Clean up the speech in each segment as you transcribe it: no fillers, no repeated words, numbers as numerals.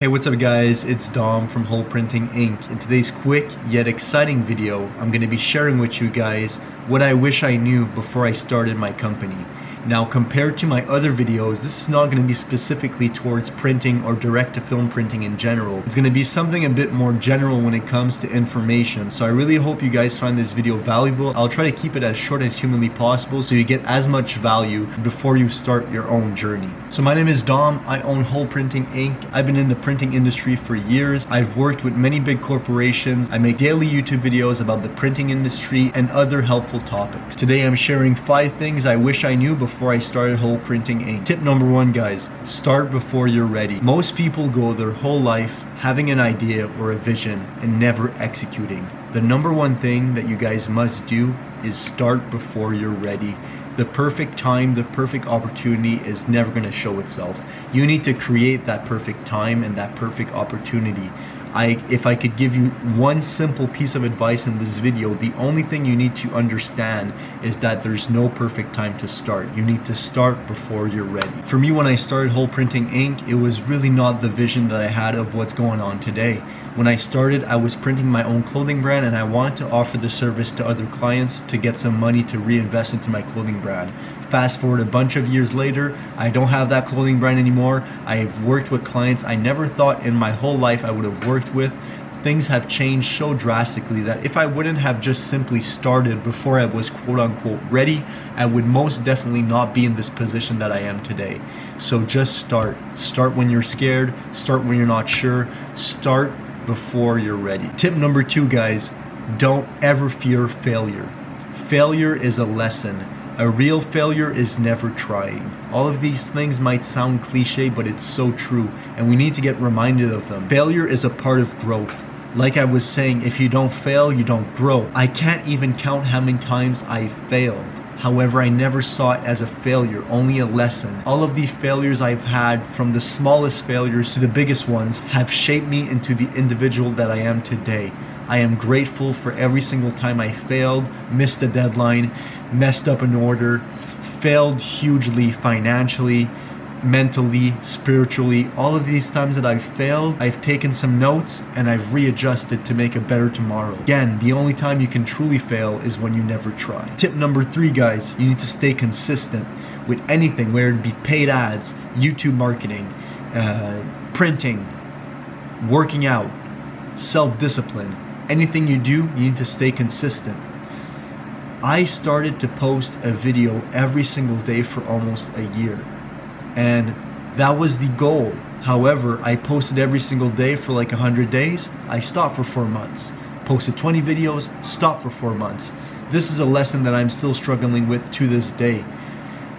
Hey, what's up guys, it's Dom from Hole Printing Inc. In today's quick yet exciting video, I'm going to be sharing with you guys what I wish I knew before I started my company. Now, compared to my other videos, this is not going to be specifically towards printing or direct-to-film printing in general. It's going to be something a bit more general when it comes to information. So I really hope you guys find this video valuable. I'll try to keep it as short as humanly possible so you get as much value before you start your own journey. So my name is Dom. I own Hole Printing Inc. I've been in the printing industry for years. I've worked with many big corporations. I make daily YouTube videos about the printing industry and other helpful topics. Today I'm sharing 5 things I wish I knew before I started Hole Printing Inc. Tip number 1, guys, start before you're ready. Most people go their whole life having an idea or a vision and never executing. The number 1 thing that you guys must do is start before you're ready. The perfect time, the perfect opportunity is never going to show itself. You need to create that perfect time and that perfect opportunity. If I could give you one simple piece of advice in this video, the only thing you need to understand is that there's no perfect time to start. You need to start before you're ready. For me, when I started Hole Printing Inc., it was really not the vision that I had of what's going on today. When I started, I was printing my own clothing brand and I wanted to offer the service to other clients to get some money to reinvest into my clothing brand. Fast forward a bunch of years later, I don't have that clothing brand anymore. I've worked with clients I never thought in my whole life I would have worked with. Things have changed so drastically that if I wouldn't have just simply started before I was quote unquote ready, I would most definitely not be in this position that I am today. So just start. Start when you're scared, start when you're not sure, start before you're ready. Tip number 2, guys, don't ever fear failure. Failure is a lesson. A real failure is never trying. All of these things might sound cliche, but it's so true, and we need to get reminded of them. Failure is a part of growth. Like I was saying, if you don't fail, you don't grow. I can't even count how many times I failed. However, I never saw it as a failure, only a lesson. All of the failures I've had, from the smallest failures to the biggest ones, have shaped me into the individual that I am today. I am grateful for every single time I failed, missed a deadline, messed up an order, failed hugely financially, mentally, spiritually. All of these times that I've failed, I've taken some notes and I've readjusted to make a better tomorrow. Again, the only time you can truly fail is when you never try. Tip number 3, guys, you need to stay consistent with anything, whether it be paid ads, YouTube marketing, printing, working out, self-discipline. Anything you do, you need to stay consistent. I started to post a video every single day for almost a year, and that was the goal. However, I posted every single day for like 100 days. I stopped for 4 months. Posted 20 videos, stopped for 4 months. This is a lesson that I'm still struggling with to this day.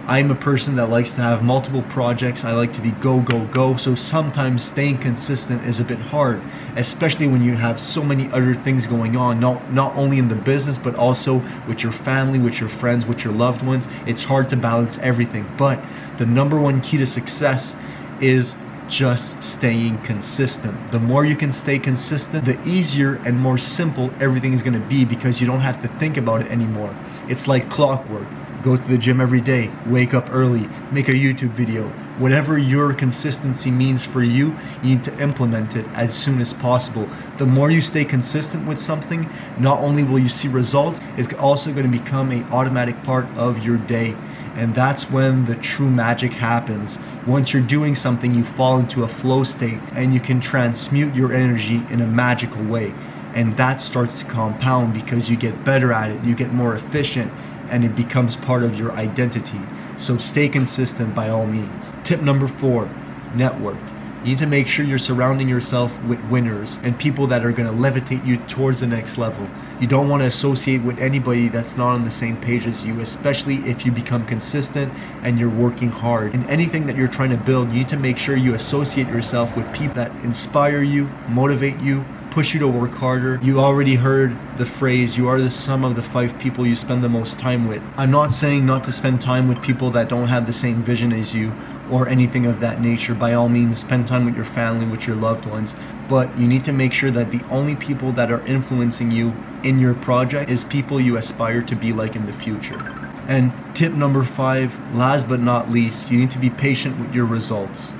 I'm a person that likes to have multiple projects. I like to be go, go, go. So sometimes staying consistent is a bit hard, especially when you have so many other things going on, not only in the business, but also with your family, with your friends, with your loved ones. It's hard to balance everything. But the number 1 key to success is just staying consistent. The more you can stay consistent, the easier and more simple everything is going to be, because you don't have to think about it anymore. It's like clockwork. Go to the gym every day, wake up early, make a YouTube video. Whatever your consistency means for you, you need to implement it as soon as possible. The more you stay consistent with something, not only will you see results, it's also going to become an automatic part of your day. And that's when the true magic happens. Once you're doing something, you fall into a flow state and you can transmute your energy in a magical way. And that starts to compound because you get better at it, you get more efficient, and it becomes part of your identity. So stay consistent by all means. Tip number 4, network. You need to make sure you're surrounding yourself with winners and people that are going to levitate you towards the next level. You don't want to associate with anybody that's not on the same page as you, especially if you become consistent and you're working hard. In anything that you're trying to build, you need to make sure you associate yourself with people that inspire you, motivate you, push you to work harder. You already heard the phrase, you are the sum of the 5 people you spend the most time with. I'm not saying not to spend time with people that don't have the same vision as you or anything of that nature. By all means, spend time with your family, with your loved ones, but you need to make sure that the only people that are influencing you in your project is people you aspire to be like in the future. And tip number 5, last but not least, you need to be patient with your results.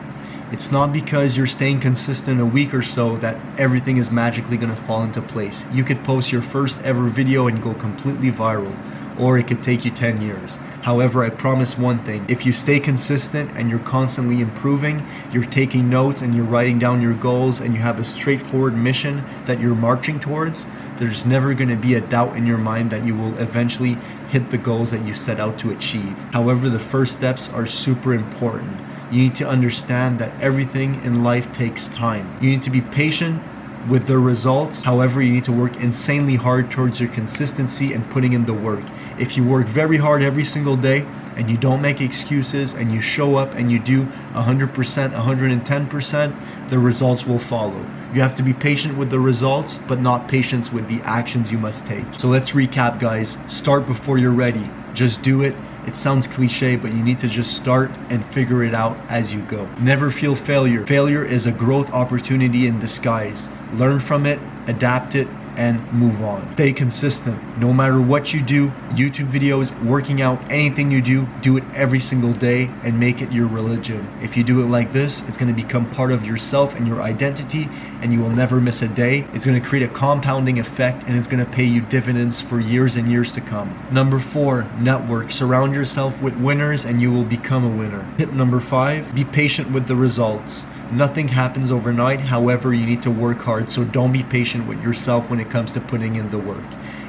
It's not because you're staying consistent a week or so that everything is magically gonna fall into place. You could post your first ever video and go completely viral, or it could take you 10 years. However, I promise one thing: if you stay consistent and you're constantly improving, you're taking notes and you're writing down your goals, and you have a straightforward mission that you're marching towards, there's never going to be a doubt in your mind that you will eventually hit the goals that you set out to achieve. However, the first steps are super important. You need to understand that everything in life takes time. You need to be patient with the results. However, you need to work insanely hard towards your consistency and putting in the work. If you work very hard every single day and you don't make excuses and you show up and you do 100%, 110%, the results will follow. You have to be patient with the results, but not patient with the actions you must take. So let's recap, guys. Start before you're ready. Just do it. It sounds cliche, but you need to just start and figure it out as you go. Never feel failure. Failure is a growth opportunity in disguise. Learn from it, adapt it, and move on. Stay consistent. No matter what you do, YouTube videos, working out, anything you do it every single day and make it your religion. If you do it like this, it's going to become part of yourself and your identity, and you will never miss a day. It's going to create a compounding effect, and it's going to pay you dividends for years and years to come. Number 4, network. Surround yourself with winners and you will become a winner. Tip number 5, be patient with the results. Nothing happens overnight. However, you need to work hard, so don't be patient with yourself when it comes to putting in the work.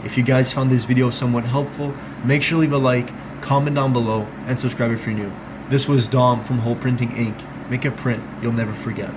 If you guys found this video somewhat helpful, make sure to leave a like, comment down below, and subscribe if you're new. This was Dom from Whole Printing Inc. Make a print you'll never forget.